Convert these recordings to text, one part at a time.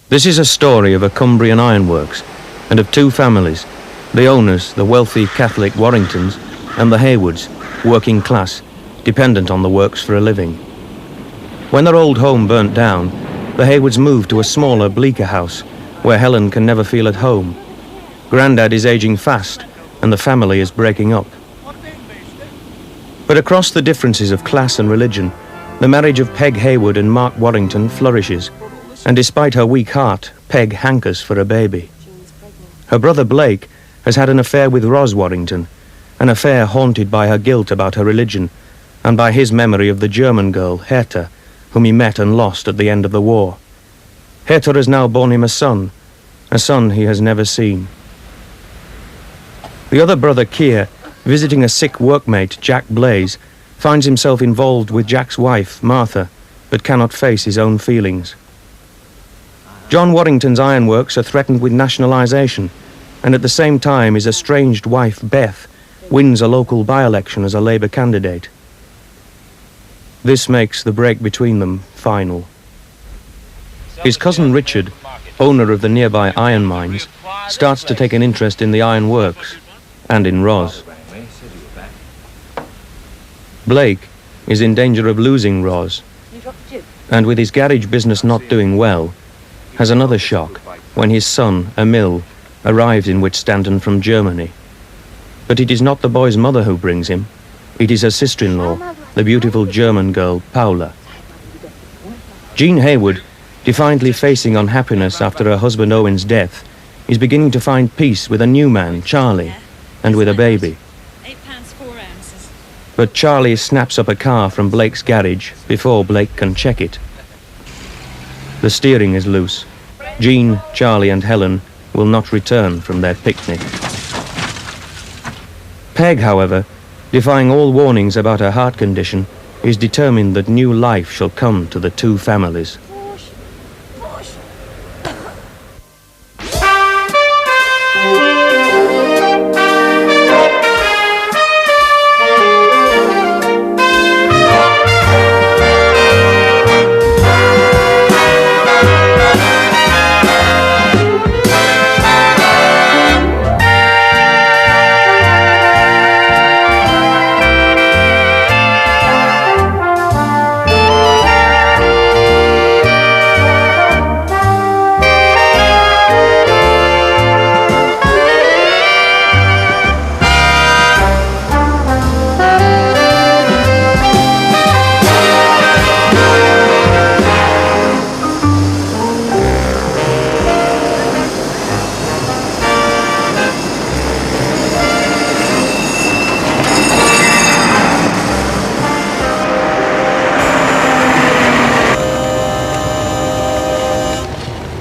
This is a story of a Cumbrian ironworks and of two families, the owners, the wealthy Catholic Warringtons, and the Haywards, working class, dependent on the works for a living. When their old home burnt down, the Haywards moved to a smaller, bleaker house where Helen can never feel at home. Grandad is aging fast and the family is breaking up. But across the differences of class and religion, the marriage of Peg Hayward and Mark Warrington flourishes, and despite her weak heart, Peg hankers for a baby. Her brother Blake has had an affair with Ros Warrington, an affair haunted by her guilt about her religion and by his memory of the German girl, Herta, whom he met and lost at the end of the war. Herta has now borne him a son he has never seen. The other brother, Keir, visiting a sick workmate, Jack Blaze, finds himself involved with Jack's wife, Martha, but cannot face his own feelings. John Warrington's ironworks are threatened with nationalisation, and at the same time his estranged wife, Beth, wins a local by-election as a Labour candidate. This makes the break between them final. His cousin Richard, owner of the nearby iron mines, starts to take an interest in the ironworks and in Ros. Blake is in danger of losing Ros, and with his garage business not doing well, has another shock when his son, Emil, arrived in Whitstanton from Germany. But it is not the boy's mother who brings him, it is her sister-in-law, the beautiful German girl, Paula. Jean Hayward, defiantly facing unhappiness after her husband Owen's death, is beginning to find peace with a new man, Charlie, and with a baby. But Charlie snaps up a car from Blake's garage before Blake can check it. The steering is loose. Jean, Charlie and Helen will not return from their picnic. Peg, however, defying all warnings about her heart condition, is determined that new life shall come to the two families.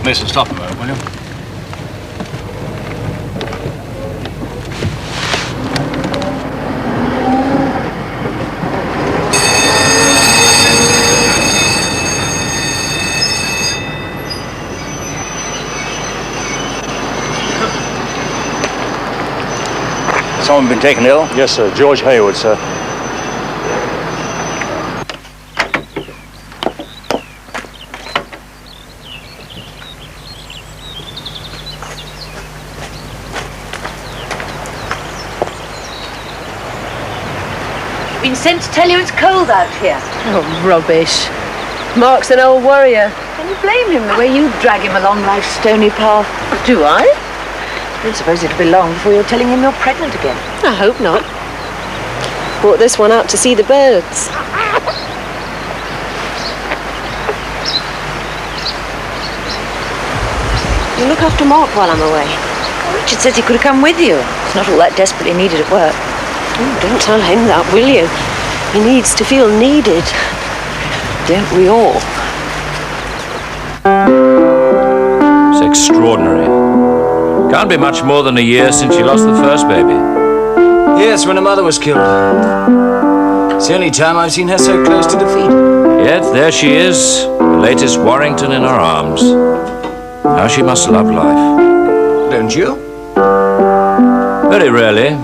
Mason, stop a moment, will you? Someone been taken ill? Yes, sir. George Hayward, sir. Been sent to tell you it's cold out here. Oh, rubbish. Mark's an old warrior. Can you blame him the way you drag him along life's stony path? Do I? I don't suppose it'll be long before you're telling him you're pregnant again. I hope not. Brought this one out to see the birds. You look after Mark while I'm away. Richard says he could have come with you. He's not all that desperately needed at work. Oh, don't tell him that, will you? He needs to feel needed. Don't we all? It's extraordinary. Can't be much more than a year since she lost the first baby. Yes, when her mother was killed. It's the only time I've seen her so close to defeat. Yet there she is, the latest Warrington in her arms. How she must love life. Don't you? Very rarely.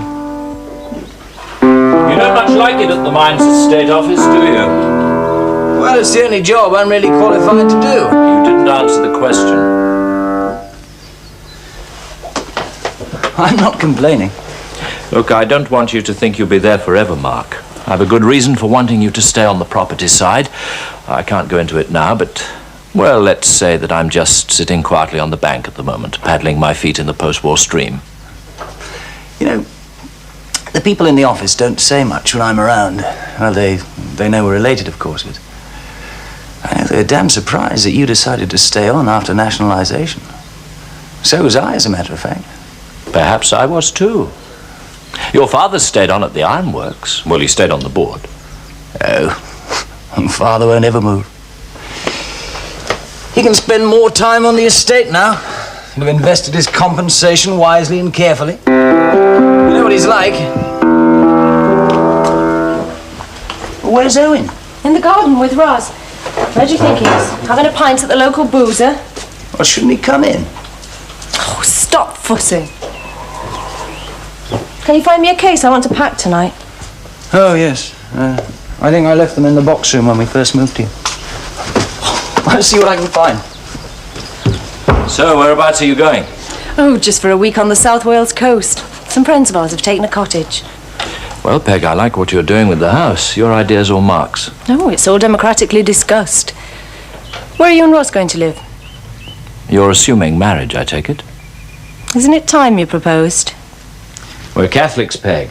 You don't much like it at the Mines Estate Office, do you? Well, it's the only job I'm really qualified to do. You didn't answer the question. I'm not complaining. Look, I don't want you to think you'll be there forever, Mark. I have a good reason for wanting you to stay on the property side. I can't go into it now, but, well, let's say that I'm just sitting quietly on the bank at the moment, paddling my feet in the post-war stream. You know, the people in the office don't say much when I'm around. Well, they know we're related, of course, but they're damn surprised that you decided to stay on after nationalisation. So was I, as a matter of fact. Perhaps I was too. Your father stayed on at the ironworks. Well, he stayed on the board. Oh, Father won't ever move. He can spend more time on the estate now. He'll have invested his compensation wisely and carefully. You know what he's like. Where's Owen? In the garden with Roz. Where do you think he is? Having a pint at the local boozer? Well, shouldn't he come in? Oh, stop fussing. Can you find me a case? I want to pack tonight. Oh, yes. I think I left them in the box room when we first moved here. I'll see what I can find. So, whereabouts are you going? Oh, just for a week on the South Wales coast. Some friends of ours have taken a cottage. Well, Peg, I like what you're doing with the house. Your ideas or Mark's? No, it's all democratically discussed. Where are you and Ross going to live? You're assuming marriage, I take it? Isn't it time you proposed? We're Catholics, Peg.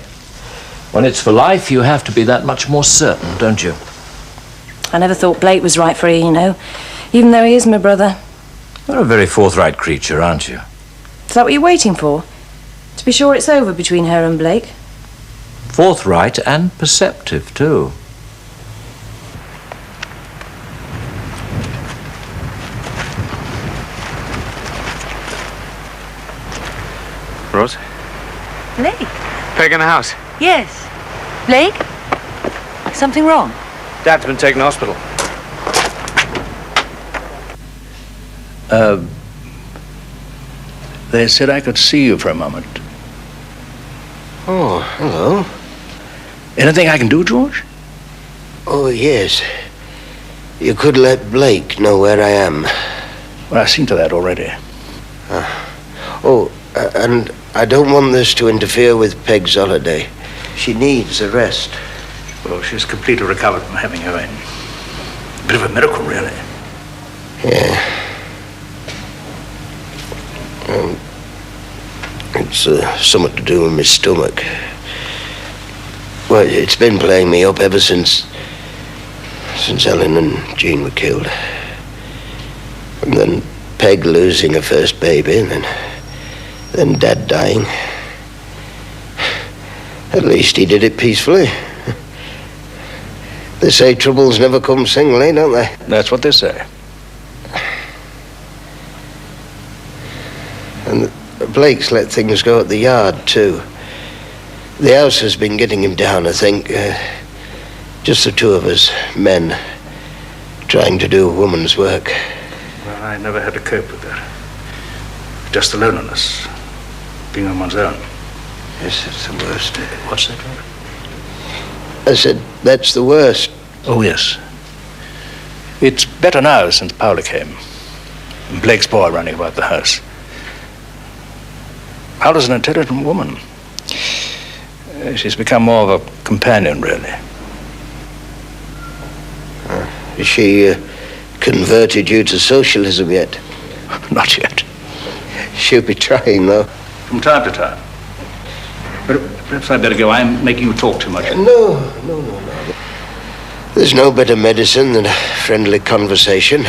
When it's for life, you have to be that much more certain, don't you? I never thought Blake was right for you, you know, even though he is my brother. You're a very forthright creature, aren't you? Is that what you're waiting for? To be sure it's over between her and Blake? Forthright and perceptive, too. Rose? Blake? Peg in the house. Yes. Blake? Something wrong? Dad's been taken to hospital. They said I could see you for a moment. Oh, hello. Anything I can do, George? Oh, yes. You could let Blake know where I am. Well, I've seen to that already. And I don't want this to interfere with Peg's holiday. She needs a rest. Well, she's completely recovered from having her in. A bit of a miracle, really. Yeah. It's something to do with my stomach. Well, it's been playing me up ever since Ellen and Jean were killed. And then Peg losing her first baby, and then Dad dying. At least he did it peacefully. They say troubles never come singly, don't they? That's what they say. And Blake's let things go at the yard, too. The house has been getting him down, I think. Just the two of us, men, trying to do a woman's work. Well, I never had to cope with that. Just the loneliness, being on one's own. Yes, it's the worst. What's that, George? I said, that's the worst. Oh, yes. It's better now since Paula came. And Blake's boy running about the house. Paula's an intelligent woman. She's become more of a companion, really. Has she converted you to socialism yet? Not yet. She'll be trying, though. From time to time. But perhaps I'd better go. I'm making you talk too much. No. There's no better medicine than a friendly conversation.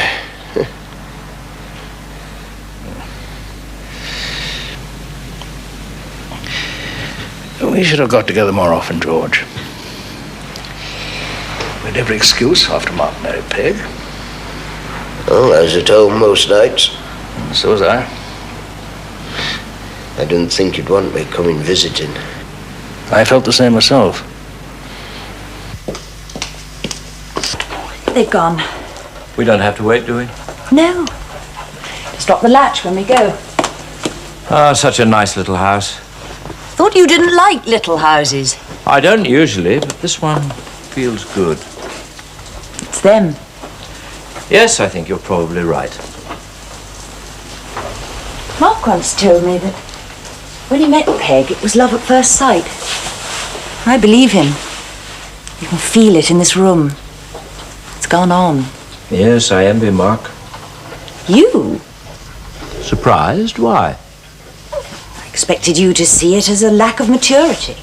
We should have got together more often, George. We had every excuse after Mark married Peg. Oh, I was at home most nights. So was I. I didn't think you'd want me coming visiting. I felt the same myself. They've gone. We don't have to wait, do we? No. Just drop the latch when we go. Ah, such a nice little house. Thought you didn't like little houses. I don't usually, but this one feels good. It's them. Yes, I think you're probably right. Mark once told me that When he met Peg, it was love at first sight. I believe him. You can feel it in this room. It's gone on. Yes, I envy Mark. You? Surprised? Why? I expected you to see it as a lack of maturity.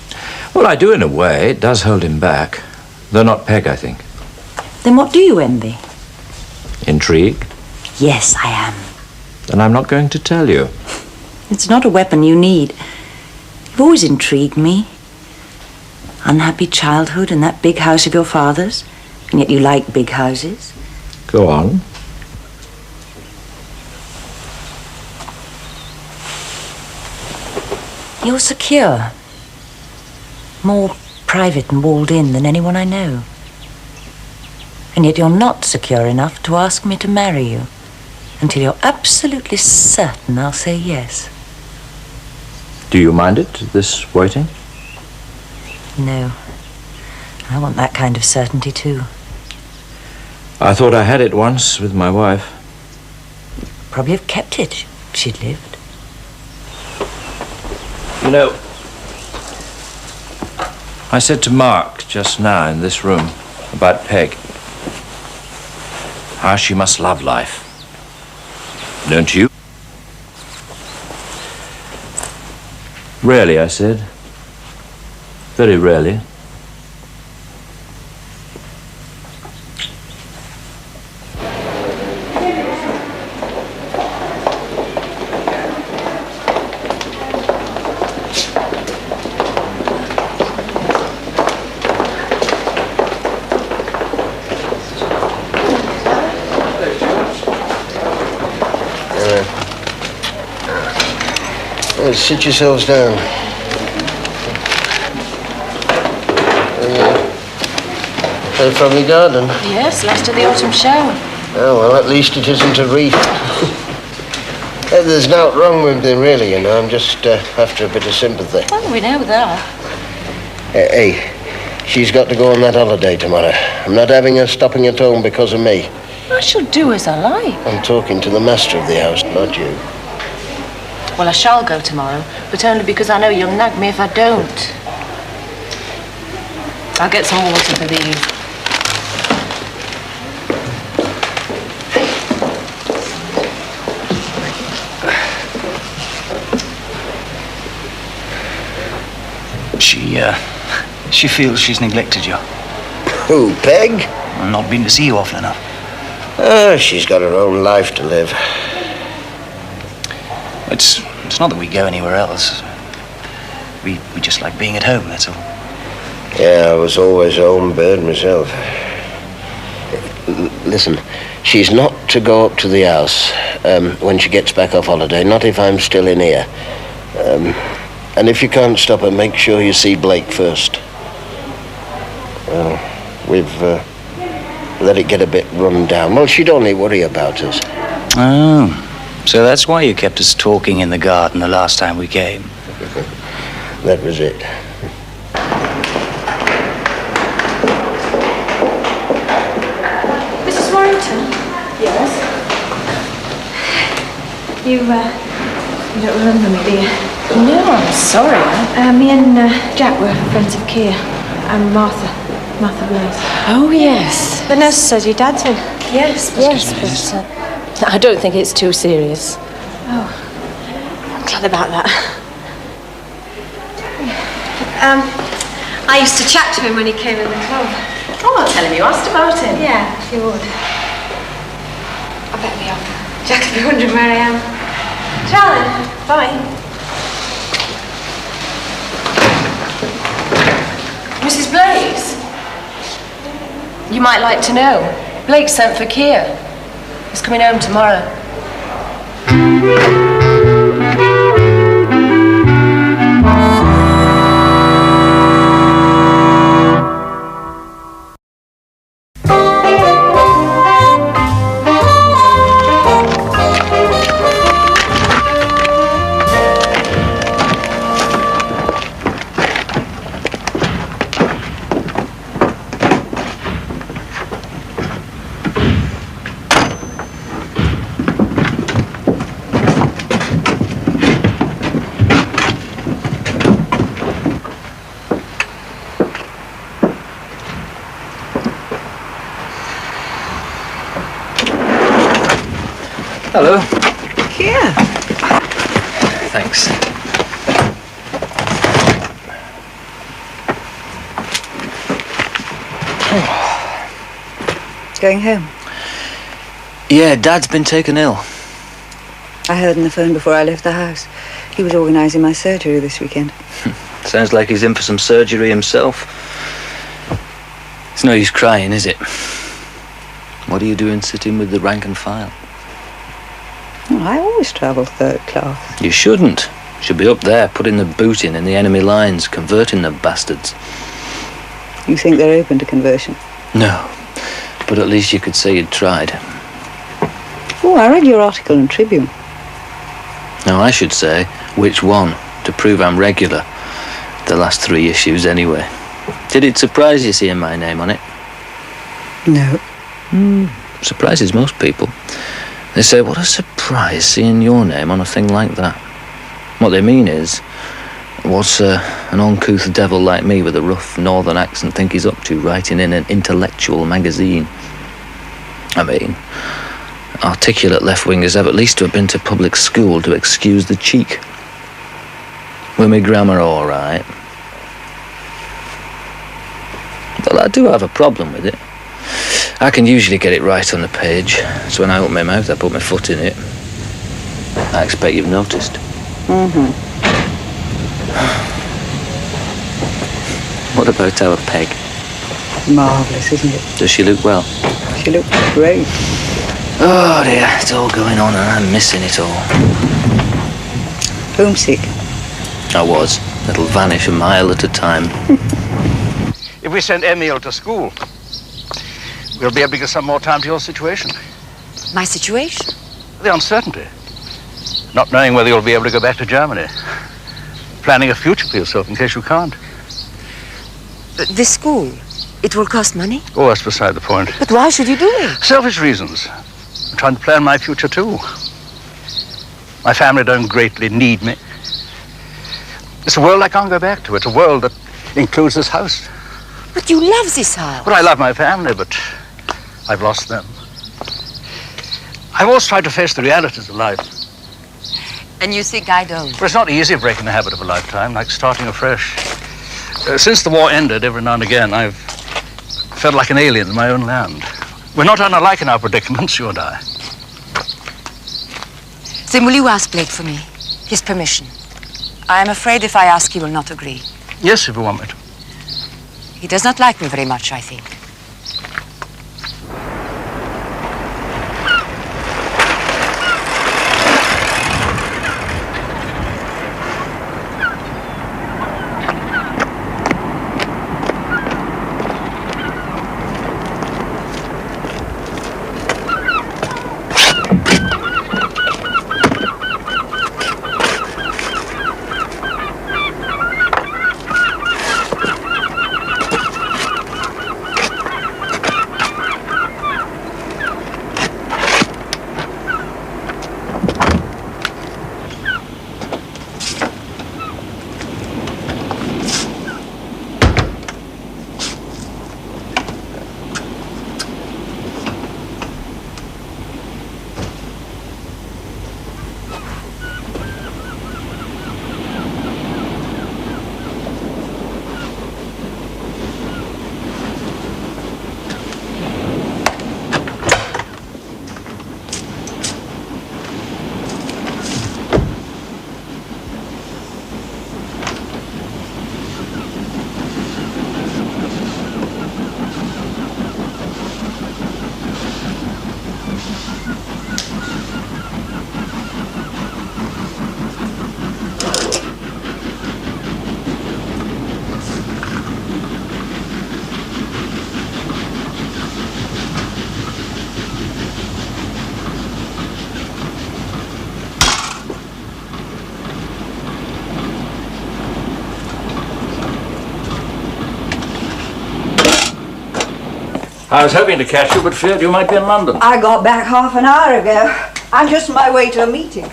Well, I do in a way. It does hold him back. Though not Peg, I think. Then what do you envy? Intrigue? Yes, I am. Then I'm not going to tell you. It's not a weapon you need. You've always intrigued me. Unhappy childhood in that big house of your father's, and yet you like big houses. Go on. You're secure. More private and walled in than anyone I know. And yet you're not secure enough to ask me to marry you until you're absolutely certain I'll say yes. Do you mind it, this waiting? No. I want that kind of certainty too. I thought I had it once with my wife. Probably have kept it if she'd lived. You know, I said to Mark just now in this room about Peg, how she must love life. Don't you? Rarely, I said. Very rarely. Sit yourselves down. Play from your garden? Yes, last of the autumn show. Oh, well, at least it isn't a wreath. There's nothing wrong with them, really, you know. I'm just after a bit of sympathy. Well, we know that. Hey, she's got to go on that holiday tomorrow. I'm not having her stopping at home because of me. I shall do as I like. I'm talking to the master of the house, not you. Well, I shall go tomorrow, but only because I know you'll nag me if I don't. I'll get some water for these. She feels she's neglected you. Who, Peg? I've not been to see you often enough. She's got her own life to live. It's not that we go anywhere else. We just like being at home, that's all. Yeah, I was always a home bird myself. Listen, she's not to go up to the house when she gets back off holiday, not if I'm still in here. And if you can't stop her, make sure you see Blake first. We've let it get a bit run down. Well, she'd only worry about us. Oh. So that's why you kept us talking in the garden the last time we came. That was it. Mrs. Warrington? Yes? You don't remember me, do you? No, I'm sorry. Me and Jack were friends of Keir. And Martha Blaze. Oh, yes. The nurse says your dad's in. Yes, but I don't think it's too serious. Oh, I'm glad about that. I used to chat to him when he came in the club. Oh, I'll tell him you asked about him. Yeah, if you would. I better be off. Jack will be wondering where I am. Charlie, bye. Mrs. Blaze? You might like to know. Blake sent for Keir. He's coming home tomorrow. Hello. Here. Thanks. Going home? Yeah, Dad's been taken ill. I heard on the phone before I left the house. He was organising my surgery this weekend. Sounds like he's in for some surgery himself. It's no use crying, is it? What are you doing sitting with the rank and file? Oh, I always travel third class. You shouldn't. Should be up there, putting the boot in the enemy lines, converting the bastards. You think they're open to conversion? No, but at least you could say you'd tried. Oh, I read your article in Tribune. No, I should say, which one, to prove I'm regular. The last 3 issues, anyway. Did it surprise you seeing my name on it? No. Surprises most people. They say, what a surprise seeing your name on a thing like that. What they mean is, what's an uncouth devil like me with a rough northern accent think he's up to writing in an intellectual magazine? I mean, articulate left-wingers have at least to have been to public school to excuse the cheek. With me grammar all right. Well, I do have a problem with it. I can usually get it right on the page, so when I open my mouth, I put my foot in it. I expect you've noticed. Mm-hmm. What about our Peg? Marvellous, isn't it? Does she look well? She looks great. Oh dear, it's all going on and I'm missing it all. Homesick. I was. It'll vanish a mile at a time. If we send Emil to school, we'll be able to give some more time to your situation. My situation? The uncertainty. Not knowing whether you'll be able to go back to Germany. Planning a future for yourself in case you can't. The school, it will cost money? Oh, that's beside the point. But why should you do it? Selfish reasons. I'm trying to plan my future too. My family don't greatly need me. It's a world I can't go back to. It's a world that includes this house. But you love this house. Well, I love my family, but I've lost them. I've always tried to face the realities of life. And you think I don't? But it's not easy breaking the habit of a lifetime, like starting afresh. Since the war ended, every now and again, I've felt like an alien in my own land. We're not unlike in our predicaments, you and I. Then will you ask Blake for me? His permission. I am afraid if I ask, he will not agree. Yes, if you want me to. He does not like me very much, I think. I was hoping to catch you, but feared you might be in London. I got back half an hour ago. I'm just on my way to a meeting.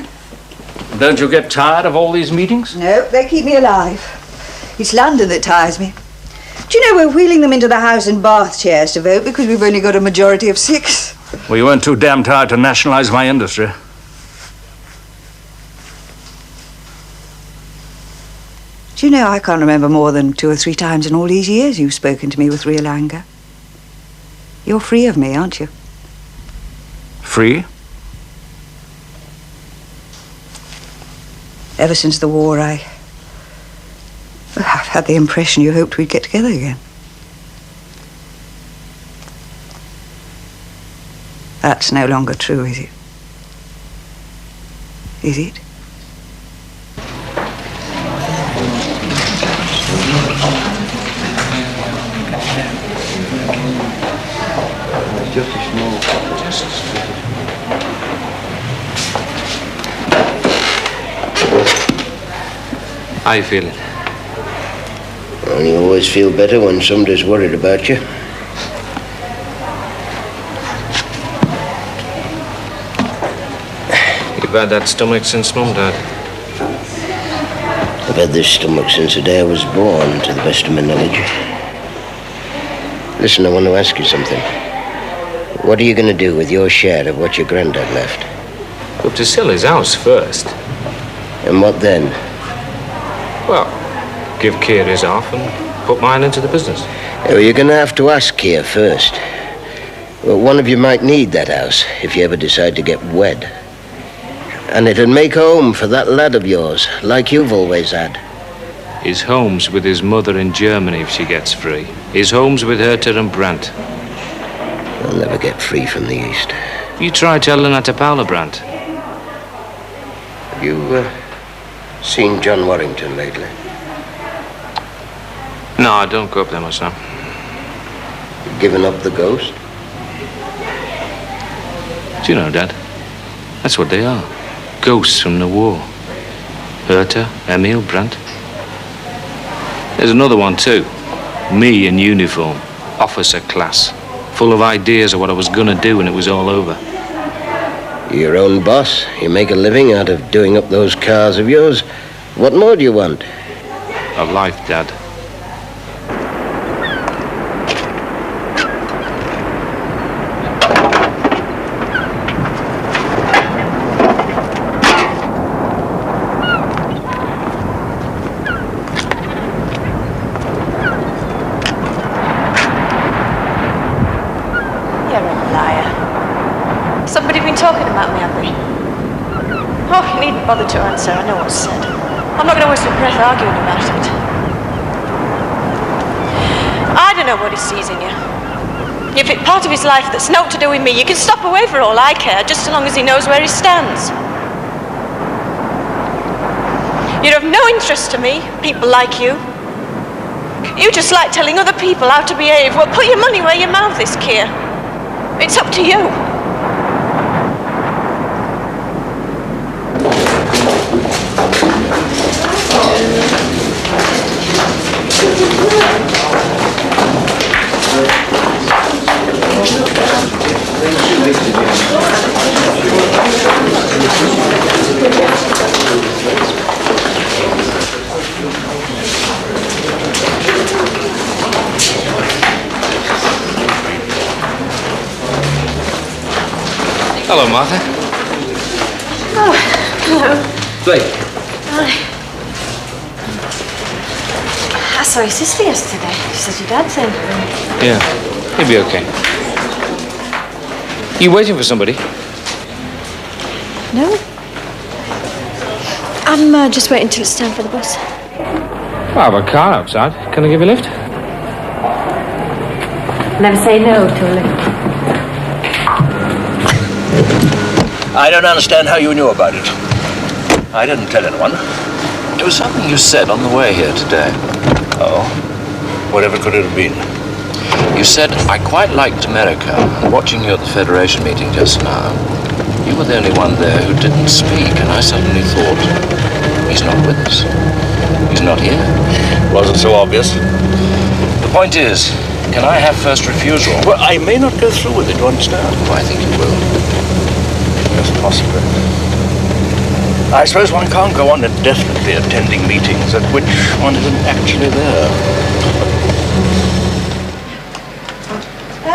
Don't you get tired of all these meetings? No, they keep me alive. It's London that tires me. Do you know we're wheeling them into the House in bath chairs to vote because we've only got a majority of 6? Well, you weren't too damn tired to nationalize my industry. Do you know, I can't remember more than 2 or 3 times in all these years you've spoken to me with real anger. You're free of me, aren't you? Free? Ever since the war, I've had the impression you hoped we'd get together again. That's no longer true, is it? Is it? Just a small How you feeling? Well, you always feel better when somebody's worried about you. You've had that stomach since Mum died. I've had this stomach since the day I was born, to the best of my knowledge. Listen, I want to ask you something. What are you going to do with your share of what your granddad left? Go up to sell his house first. And what then? Well, give Keir his half and put mine into the business. Well, you're going to have to ask Keir first. Well, one of you might need that house if you ever decide to get wed. And it'll make a home for that lad of yours, like you've always had. His home's with his mother in Germany if she gets free. His home's with Herter and Brandt. I'll never get free from the East. You try telling that to Paula Brandt. Have you seen John Warrington lately? No, I don't go up there much now. You've given up the ghost? Do you know, Dad? That's what they are. Ghosts from the war. Herter, Emil, Brandt. There's another one too. Me in uniform. Officer class. Full of ideas of what I was gonna do when it was all over. You're your own boss. You make a living out of doing up those cars of yours. What more do you want? Of life, Dad. Bother to answer, I know what's said. I'm not going to waste my breath arguing about it. I don't know what he sees in you. If it's part of his life that's naught to do with me, you can stop away for all I care, just so long as he knows where he stands. You're of no interest to me, people like you. You just like telling other people how to behave. Well, put your money where your mouth is, Keir. It's up to you. Hello, Martha. Oh, hello. Blake. Hi. I saw your sister yesterday. She said your dad's in. Yeah, he'll be okay. You waiting for somebody? No. I'm just waiting till it's time for the bus. Well, I have a car outside. Can I give you a lift? Never say no to a lift. I don't understand how you knew about it. I didn't tell anyone. It was something you said on the way here today. Oh? Whatever could it have been? You said, I quite liked America, and watching you at the Federation meeting just now, you were the only one there who didn't speak, and I suddenly thought, he's not with us. He's not here. Wasn't so obvious. The point is, can I have first refusal? Well, I may not go through with it, you understand? Oh, I think you will. Yes, possibly. I suppose one can't go on indefinitely attending meetings at which one isn't actually there.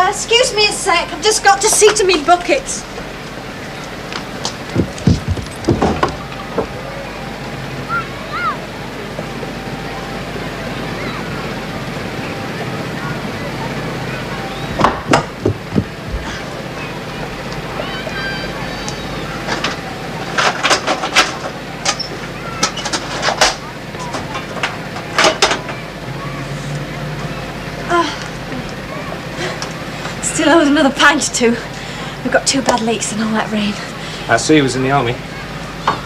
Excuse me a sec. I've just got to see to me buckets. another pint or two. We've got 2 bad leaks and all that rain. I see he was in the army.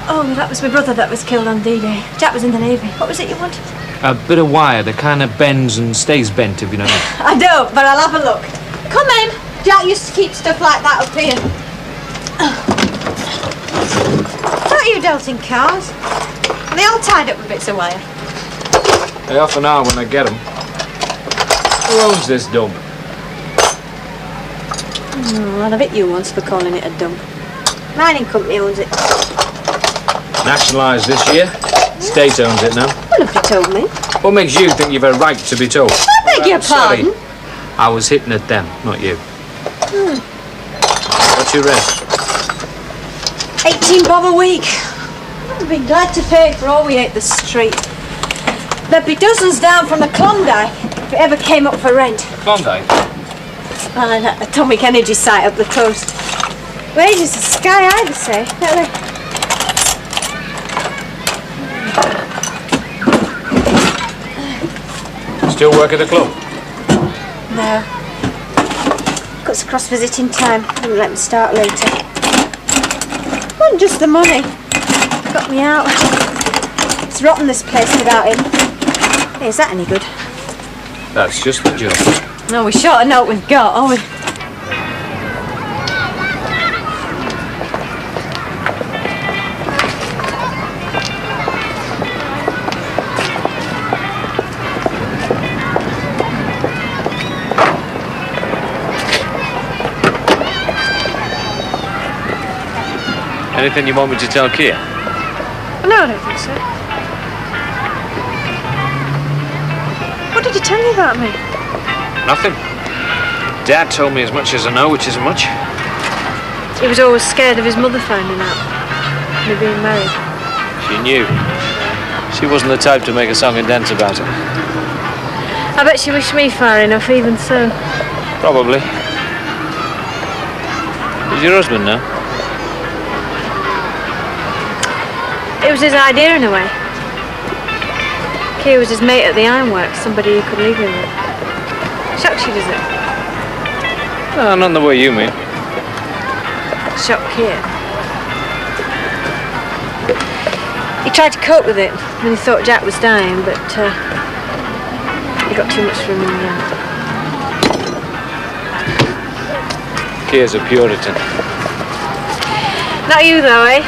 Oh, that was my brother that was killed on D-Day. Jack was in the Navy. What was it you wanted? A bit of wire that kind of bends and stays bent, if you know. I don't, but I'll have a look. Come in. Jack used to keep stuff like that up here. Thought you dealt in cars. Are they all tied up with bits of wire? They often are when I get them. Who owns this dump? Oh, I'll have hit you once for calling it a dump. Mining company owns it. Nationalised this year. State owns it now. Well, have you told me? What makes you think you've a right to be told? I beg your Sorry. pardon. I was hitting at them, not you. What's your rent? 18 bob a week. I'd be glad to pay for all we ate the street. There'd be dozens down from the Klondike if it ever came up for rent. Klondike? And that atomic energy site up the coast. Wages are sky high, they say, don't they? Still work at the club? No. Cuts across visiting time. Wouldn't let me start later. Wasn't just the money. Got me out. It's rotten, this place, without him. Hey, is that any good? That's just the job. No, we short of know what we've got, are we? Anything you want me to tell Kia? No, I don't think so. What did he tell you about me? Nothing. Dad told me as much as I know, which isn't much. He was always scared of his mother finding out. Me being married. She knew. She wasn't the type to make a song and dance about it. I bet she wished me far enough, even so. Probably. Who's your husband now? It was his idea in a way. Kia was his mate at the ironworks, somebody he could leave him with. Shocks you, does it? No, not in the way you mean. Shocked Kia. He tried to cope with it when he thought Jack was dying, but he got too much for him in the end. Kia's a Puritan. Not you though, eh?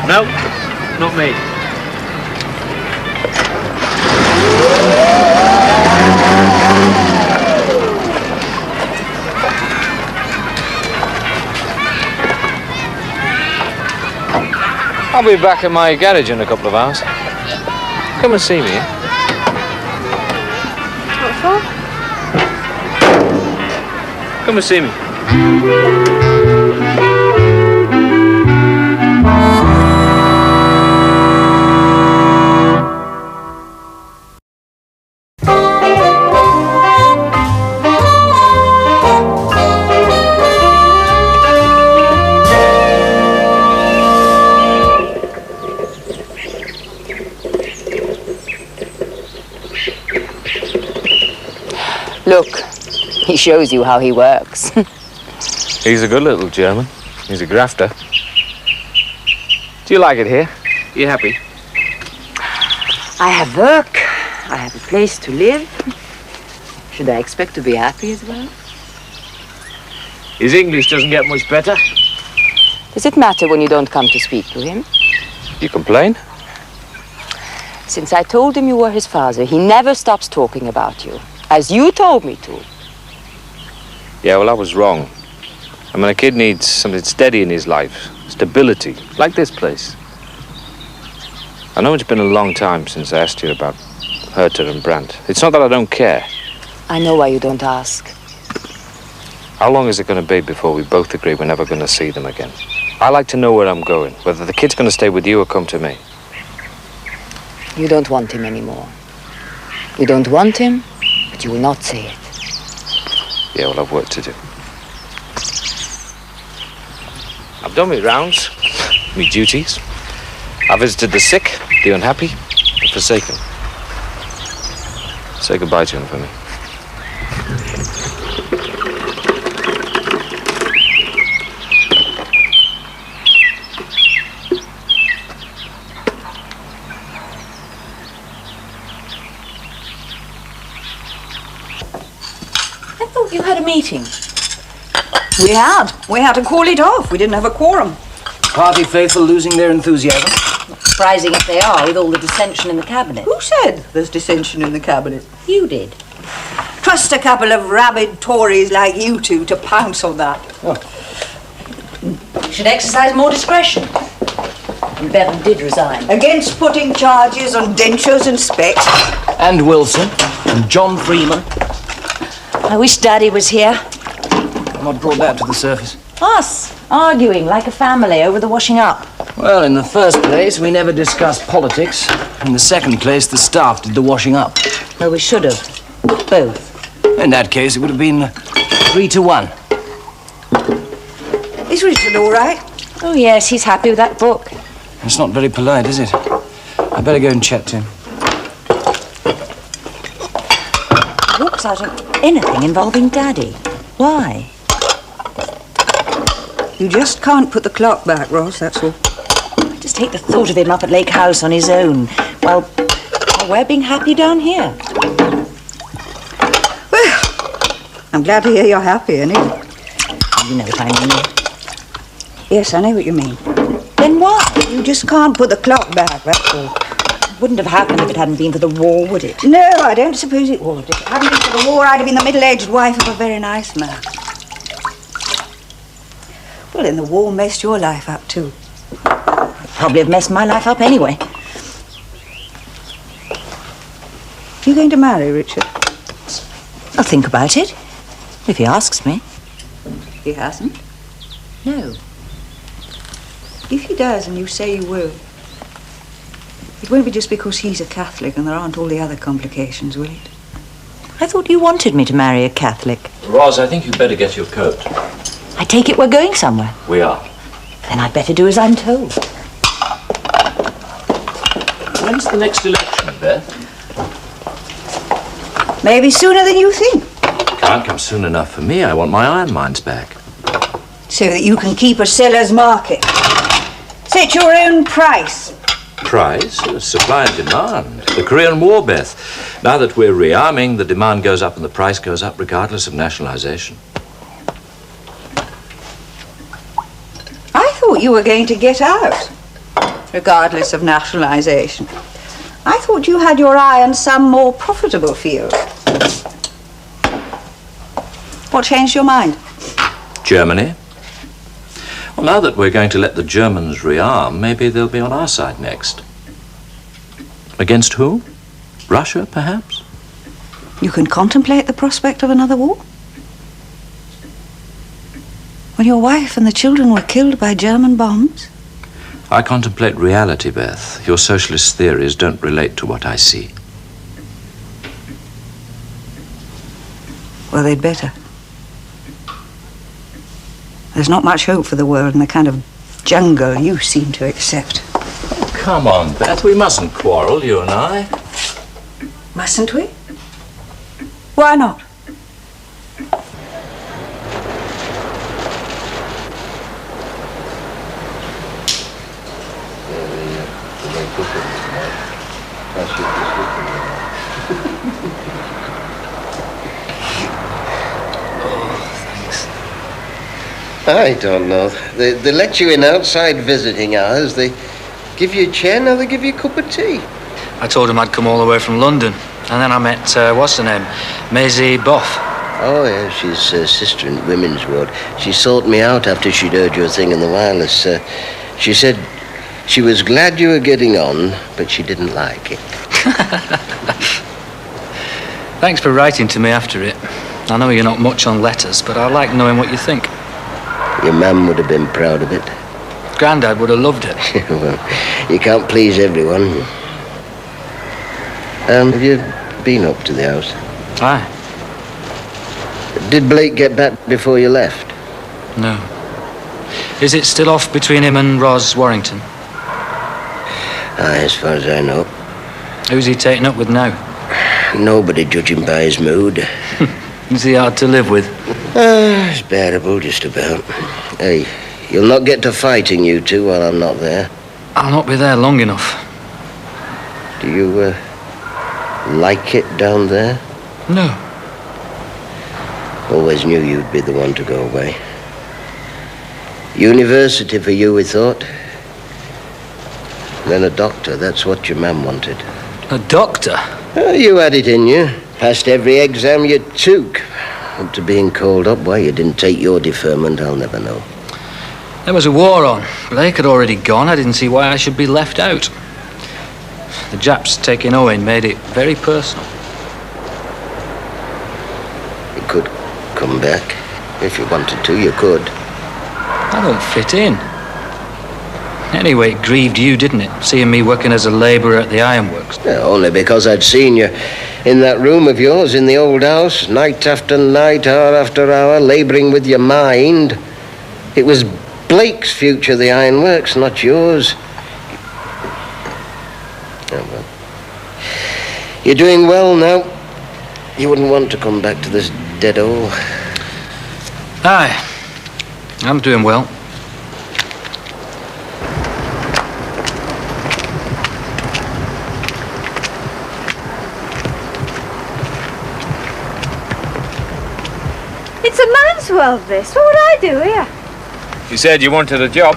No, not me. I'll be back at my garage in a couple of hours. Come and see me, eh? What for? Come and see me. Look, he shows you how he works. He's a good little German. He's a grafter. Do you like it here? Are you happy? I have work. I have a place to live. Should I expect to be happy as well? His English doesn't get much better. Does it matter when you don't come to speak to him? You complain? Since I told him you were his father, he never stops talking about you. As you told me to. Yeah, well, I was wrong. I mean, a kid needs something steady in his life. Stability, like this place. I know it's been a long time since I asked you about Herta and Brandt. It's not that I don't care. I know why you don't ask. How long is it going to be before we both agree we're never going to see them again? I like to know where I'm going, whether the kid's going to stay with you or come to me. You don't want him anymore. You don't want him, but you will not say it. Yeah, well, I've work to do. I've done my rounds, my duties. I visited the sick, the unhappy, the forsaken. Say goodbye to him for me. meeting? We had to call it off. We didn't have a quorum. Party faithful losing their enthusiasm? Surprising if they are, with all the dissension in the cabinet. Who said there's dissension in the cabinet? You did. Trust a couple of rabid Tories like you two to pounce on that. Should exercise more discretion. And Bevan did resign. Against putting charges on dentures and specs. And Wilson. And John Freeman. I wish Daddy was here. What brought that to the surface? Us, arguing like a family over the washing up. Well, in the first place, we never discussed politics. In the second place, the staff did the washing up. Well, we should have. Both. In that case, it would have been 3-1. Is Richard all right? Oh, yes, he's happy with that book. It's not very polite, is it? I better go and chat to him. Looks out of anything involving Daddy. Why? You just can't put the clock back, Ross, that's all. I just hate the thought of him up at Lake House on his own, while we're being happy down here. Well, I'm glad to hear you're happy, anyway. You know what I mean. Yes, I know what you mean. Then why? You just can't put the clock back, that's all. It wouldn't have happened if it hadn't been for the war, would it? No, I don't suppose it would. If it hadn't been for the war, I'd have been the middle-aged wife of a very nice man. Well, then the war messed your life up, too. Probably have messed my life up anyway. You going to marry Richard? I'll think about it, if he asks me. He hasn't? No. If he does and you say you will, it won't be just because he's a Catholic and there aren't all the other complications, will it? I thought you wanted me to marry a Catholic. Roz, I think you'd better get your coat. I take it we're going somewhere. We are. Then I'd better do as I'm told. When's the next election, Beth? Maybe sooner than you think. Can't come soon enough for me. I want my iron mines back. So that you can keep a seller's market. Set your own price. Price? Supply and demand. The Korean War, Beth. Now that we're rearming, the demand goes up and the price goes up regardless of nationalization. I thought you were going to get out, regardless of nationalization. I thought you had your eye on some more profitable field. What changed your mind? Germany? Well, now that we're going to let the Germans rearm, maybe they'll be on our side next. Against who? Russia, perhaps? You can contemplate the prospect of another war? When your wife and the children were killed by German bombs? I contemplate reality, Beth. Your socialist theories don't relate to what I see. Well, they'd better. There's not much hope for the world in the kind of jungle you seem to accept. Oh, come on, Beth. We mustn't quarrel, you and I. Mustn't we? Why not? I don't know. They let you in outside visiting hours. They give you a chair, now they give you a cup of tea. I told him I'd come all the way from London. And then I met, what's her name? Maisie Buff. Oh, yeah, she's sister in Women's Ward. She sought me out after she'd heard your thing in the wireless. She said she was glad you were getting on, but she didn't like it. Thanks for writing to me after it. I know you're not much on letters, but I like knowing what you think. Your mum would have been proud of it. Grandad would have loved it. Well, you can't please everyone. Have you been up to the house? Aye. Did Blake get back before you left? No. Is it still off between him and Ros Warrington? Aye, as far as I know. Who's he taking up with now? Nobody, judging by his mood. Is he hard to live with? It's bearable, just about. Hey, you'll not get to fighting, you two, while I'm not there. I'll not be there long enough. Do you, like it down there? No. Always knew you'd be the one to go away. University for you, we thought. Then a doctor, that's what your mum wanted. A doctor? Oh, you had it in you. Passed every exam you took. Up to being called up, why you didn't take your deferment, I'll never know. There was a war on. Blake had already gone. I didn't see why I should be left out. The Japs taking Owen made it very personal. You could come back. If you wanted to, you could. I don't fit in. Anyway, it grieved you, didn't it? Seeing me working as a labourer at the ironworks. Yeah, only because I'd seen you in that room of yours in the old house, night after night, hour after hour, labouring with your mind. It was Blake's future, the ironworks, not yours. Oh, well. You're doing well now. You wouldn't want to come back to this dead hole. Aye, I'm doing well. It's a man's world, this. What would I do here? You said you wanted a job.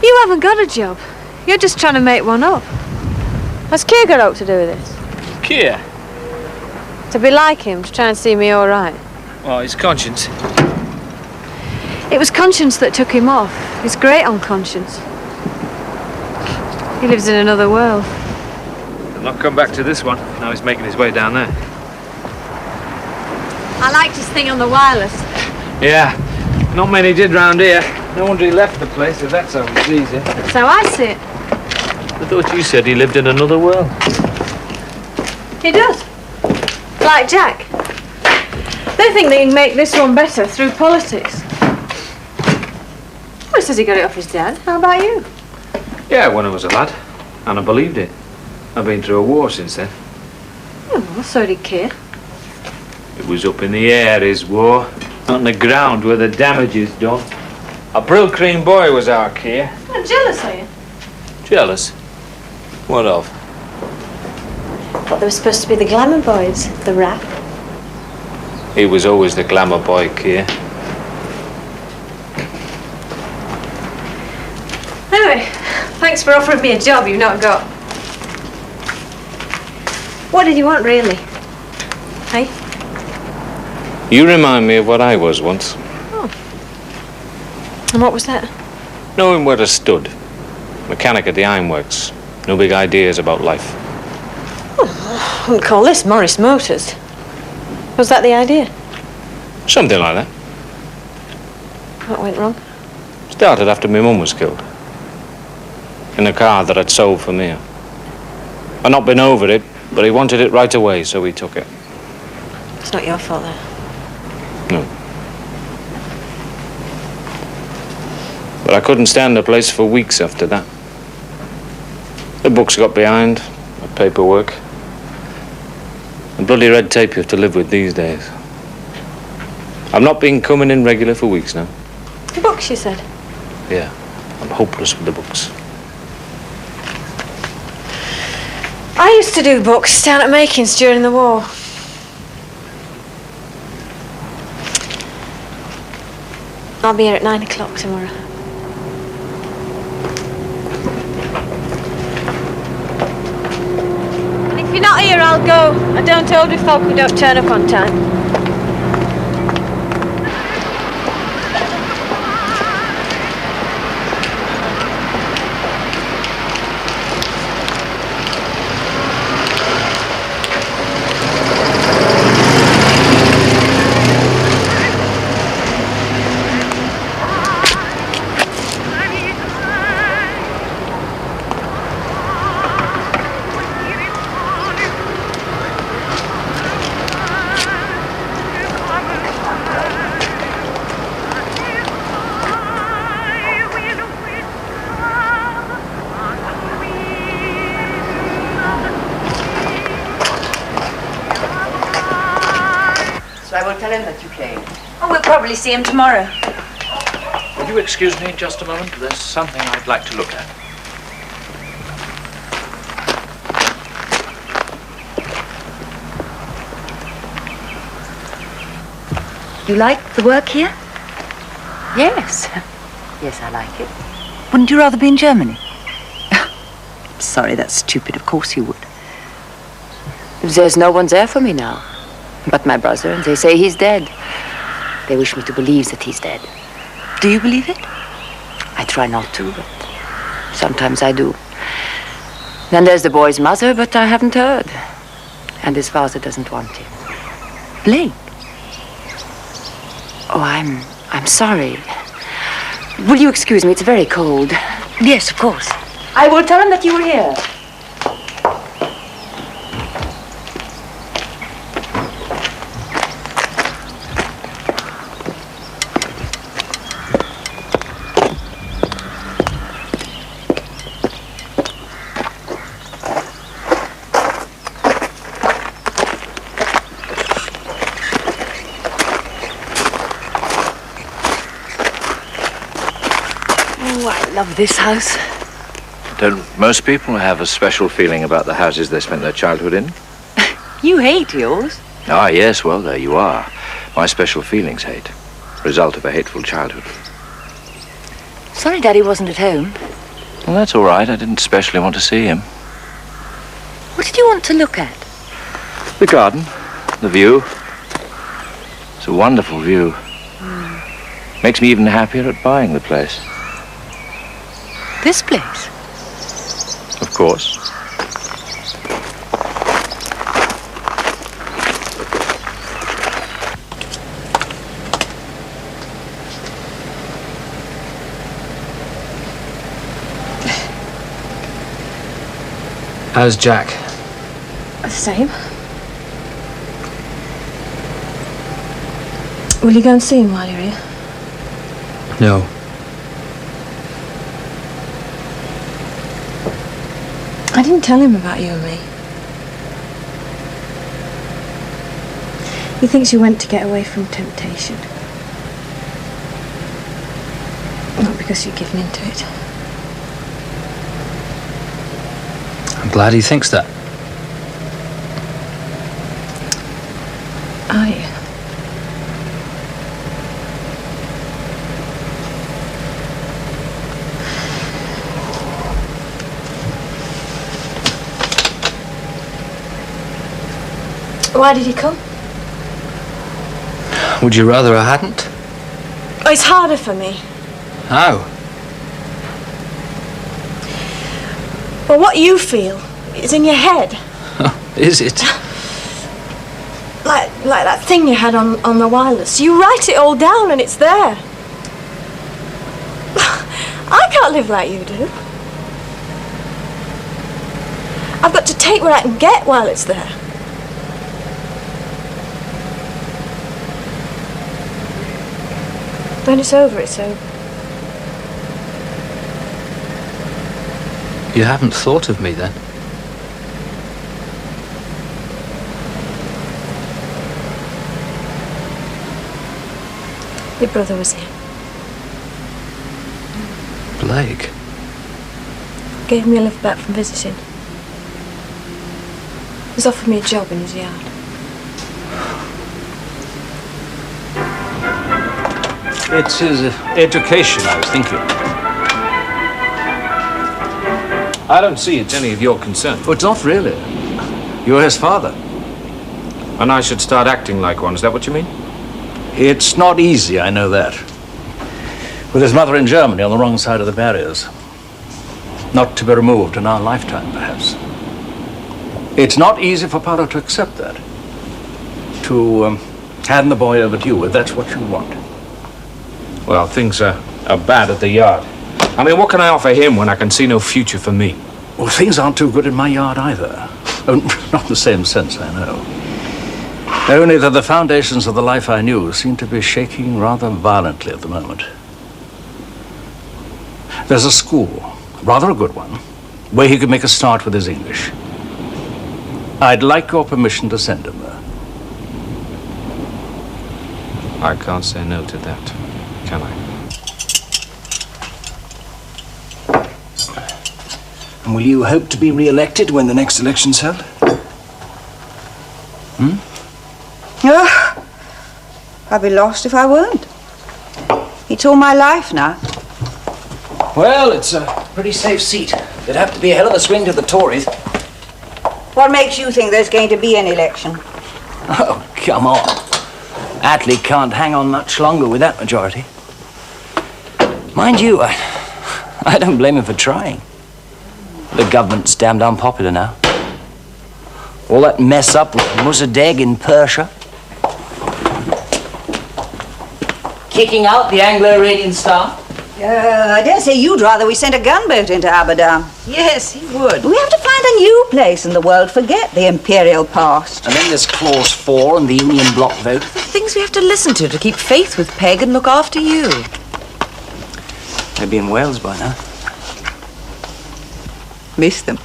You haven't got a job. You're just trying to make one up. What's Keir got out to do with this? Keir? To be like him, to try and see me all right. Well, his conscience. It was conscience that took him off. He's great on conscience. He lives in another world. He'll not come back to this one. Now he's making his way down there. I liked his thing on the wireless. Yeah, not many did round here. No wonder he left the place, if that's how it's easy. That's how I see it. I thought you said he lived in another world. He does. Like Jack. They think they can make this one better through politics. Well, he says he got it off his dad. How about you? Yeah, when I was a lad. And I believed it. I've been through a war since then. Oh, well, so did Keir. It was up in the air, his war. Not on the ground where the damage is done. A brill cream boy was our Keir. I'm jealous, are you? Jealous? What of? Thought they were supposed to be the glamour boys, the rap. He was always the glamour boy, Keir. Anyway, thanks for offering me a job you've not got. What did you want, really? Hey? You remind me of what I was once. Oh. And what was that? Knowing where I stood. Mechanic at the ironworks. No big ideas about life. Oh, I wouldn't call this Morris Motors. Was that the idea? Something like that. What went wrong? Started after my mum was killed. In a car that I'd sold for me. I'd not been over it, but he wanted it right away, so he took it. It's not your fault, though. No. But I couldn't stand the place for weeks after that. The books got behind, the paperwork. The bloody red tape you have to live with these days. I've not been coming in regular for weeks now. The books, you said? Yeah, I'm hopeless with the books. I used to do books down at Makins during the war. I'll be here at 9 o'clock tomorrow. And if you're not here, I'll go. I don't hold with folk who don't turn up on time. Probably see him tomorrow. Would you excuse me just a moment? There's something I'd like to look at. You like the work here? Yes. Yes, I like it. Wouldn't you rather be in Germany? Sorry, that's stupid. Of course you would. There's no one there for me now. But my brother, and they say he's dead. They wish me to believe that he's dead. Do you believe it? I try not to, but sometimes I do. Then there's the boy's mother, but I haven't heard. And his father doesn't want him. Blake? Oh, I'm sorry. Will you excuse me? It's very cold. Yes, of course. I will tell him that you were here. I love this house. Don't most people have a special feeling about the houses they spent their childhood in? You hate yours. Ah, yes, well, there you are. My special feelings hate. Result of a hateful childhood. Sorry Daddy wasn't at home. Well, that's all right. I didn't especially want to see him. What did you want to look at? The garden, the view. It's a wonderful view. Makes me even happier at buying the place. This place? Of course. How's Jack? The same. Will you go and see him while you're here? No. I didn't tell him about you and me. He thinks you went to get away from temptation. Not because you've given in to it. I'm glad he thinks that. Are you? Why did he come? Would you rather I hadn't? Oh, it's harder for me. How? Well, what you feel is in your head. Is it? Like that thing you had on the wireless. You write it all down and it's there. I can't live like you do. I've got to take what I can get while it's there. When it's over, it's over. You haven't thought of me then? Your brother was here. Blake? Gave me a lift back from visiting. He's offered me a job in his yard. It's his education I was thinking. I don't see it's any of your concern. Oh, it's not really. You're his father. And I should start acting like one, is that what you mean? It's not easy, I know that. With his mother in Germany on the wrong side of the barriers. Not to be removed in our lifetime, perhaps. It's not easy for Paolo to accept that. To hand the boy over to you, if that's what you want. Well, things are bad at the yard. I mean, what can I offer him when I can see no future for me? Well, things aren't too good in my yard either. Oh, not in the same sense, I know. Only that the foundations of the life I knew seem to be shaking rather violently at the moment. There's a school, rather a good one, where he could make a start with his English. I'd like your permission to send him there. I can't say no to that, can I? And will you hope to be re-elected when the next election's held? I'd be lost if I weren't. It's all my life now. Well, it's a pretty safe seat. There'd have to be a hell of a swing to the Tories. What makes you think there's going to be an election? Oh, come on. Attlee can't hang on much longer with that majority. Mind you, I don't blame him for trying. The government's damned unpopular now. All that mess up with Mossadegh in Persia. Kicking out the Anglo-Iranian Star. I dare say you'd rather we sent a gunboat into Abadan. Yes, he would. We have to find a new place in the world. Forget the imperial past. And then there's Clause 4 and the Union bloc vote. The things we have to listen to keep faith with Peg and look after you. They'd be in Wales by now. Miss them.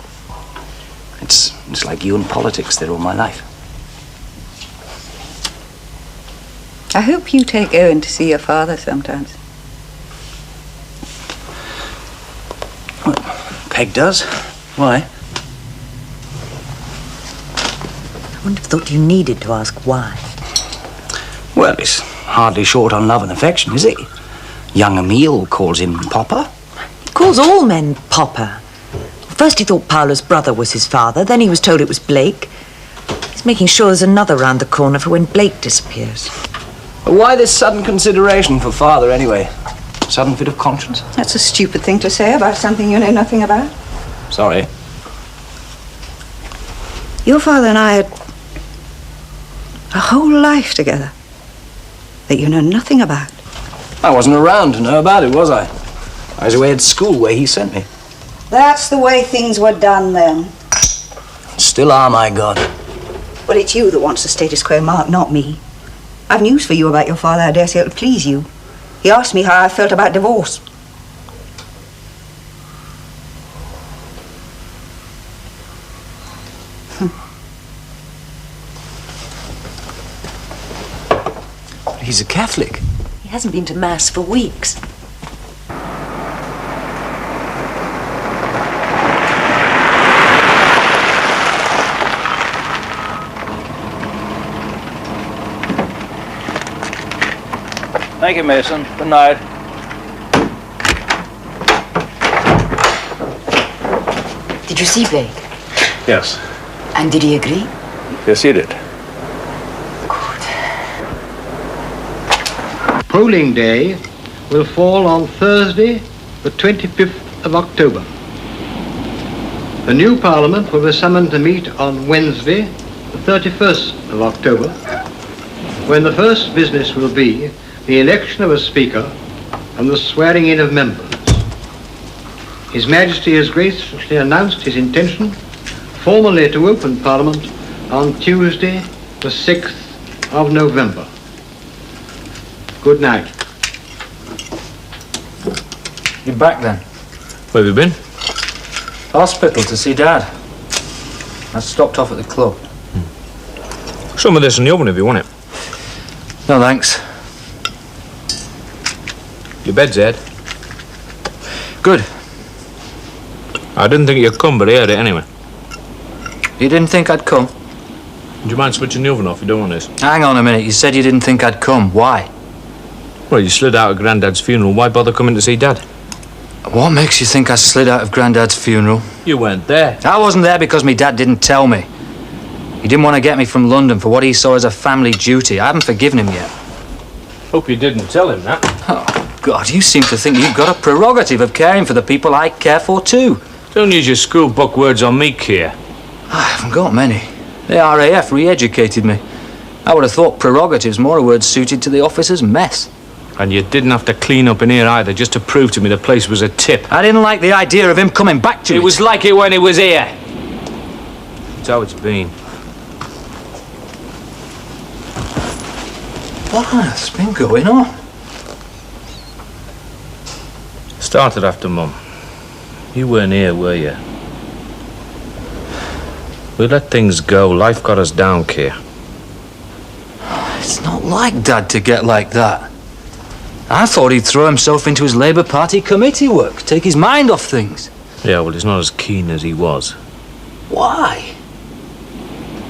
It's like you and politics. They're all my life. I hope you take Owen to see your father sometimes. Peg does. Why? I wouldn't have thought you needed to ask why. Well, he's hardly short on love and affection, is he? Young Emile calls him Popper. He calls all men Popper. First he thought Paolo's brother was his father, then he was told it was Blake. He's making sure there's another round the corner for when Blake disappears. Why this sudden consideration for father, anyway? Sudden fit of conscience? That's a stupid thing to say about something you know nothing about. Sorry. Your father and I had a whole life together that you know nothing about. I wasn't around to know about it, was I? I was away at school where he sent me. That's the way things were done then. Still are, my God. Well, it's you that wants the status quo, Mark, not me. I've news for you about your father. I dare say it'll please you. He asked me how I felt about divorce. He's a Catholic. He hasn't been to Mass for weeks. Thank you, Mason. Good night. Did you see Blake? Yes. And did he agree? Yes, he did. Polling day will fall on Thursday, the 25th of October. The new Parliament will be summoned to meet on Wednesday, the 31st of October, when the first business will be the election of a Speaker and the swearing in of members. His Majesty has graciously announced his intention formally to open Parliament on Tuesday, the 6th of November. Good night. You're back then? Where have you been? Hospital to see Dad. I stopped off at the club. Some of this in the oven if you want it. No, thanks. Your bed's Ed. Good. I didn't think you'd come, but I heard it anyway. You didn't think I'd come? Do you mind switching the oven off? You don't want this? Hang on a minute. You said you didn't think I'd come. Why? Well, you slid out of Grandad's funeral. Why bother coming to see Dad? What makes you think I slid out of Grandad's funeral? You weren't there. I wasn't there because my dad didn't tell me. He didn't want to get me from London for what he saw as a family duty. I haven't forgiven him yet. Hope you didn't tell him that. Oh, God, you seem to think you've got a prerogative of caring for the people I care for, too. Don't use your school book words on me, Keir. I haven't got many. The RAF re-educated me. I would have thought prerogatives more a word suited to the officer's mess. And you didn't have to clean up in here either, just to prove to me the place was a tip. I didn't like the idea of him coming back to it. It was like it when he was here. That's how it's been. What's been going on? Started after Mum. You weren't here, were you? We let things go. Life got us down, Keir. It's not like Dad to get like that. I thought he'd throw himself into his Labour Party committee work, take his mind off things. Yeah, well, he's not as keen as he was. Why?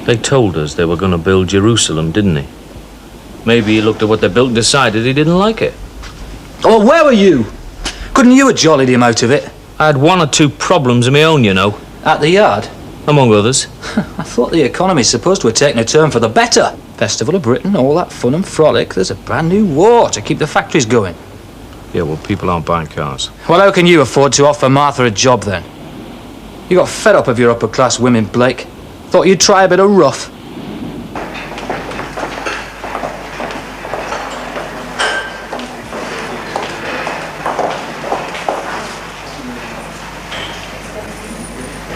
They told us they were going to build Jerusalem, didn't they? Maybe he looked at what they built and decided he didn't like it. Oh, where were you? Couldn't you have jollied him out of it? I had one or two problems of my own, you know. At the yard? Among others. I thought the economy's supposed to have taken a turn for the better. Festival of Britain, all that fun and frolic. There's a brand new war to keep the factories going. Yeah, well, people aren't buying cars. Well, how can you afford to offer Martha a job, then? You got fed up of your upper-class women, Blake. Thought you'd try a bit of rough.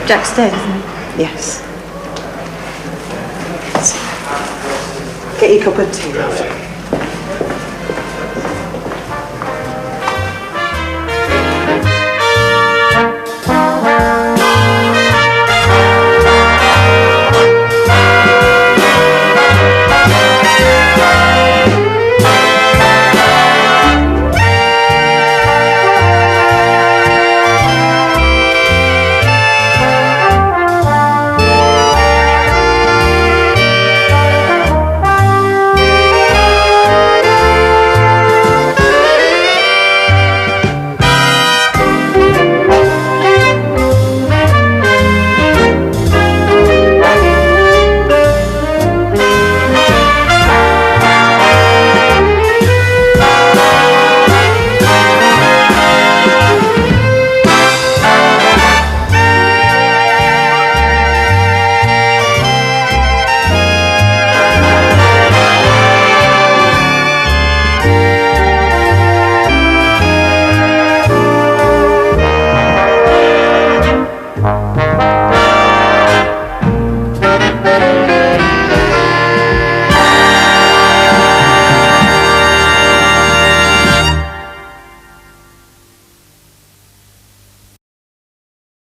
Jack's dead, isn't he? Yes. Get your cup of tea, love.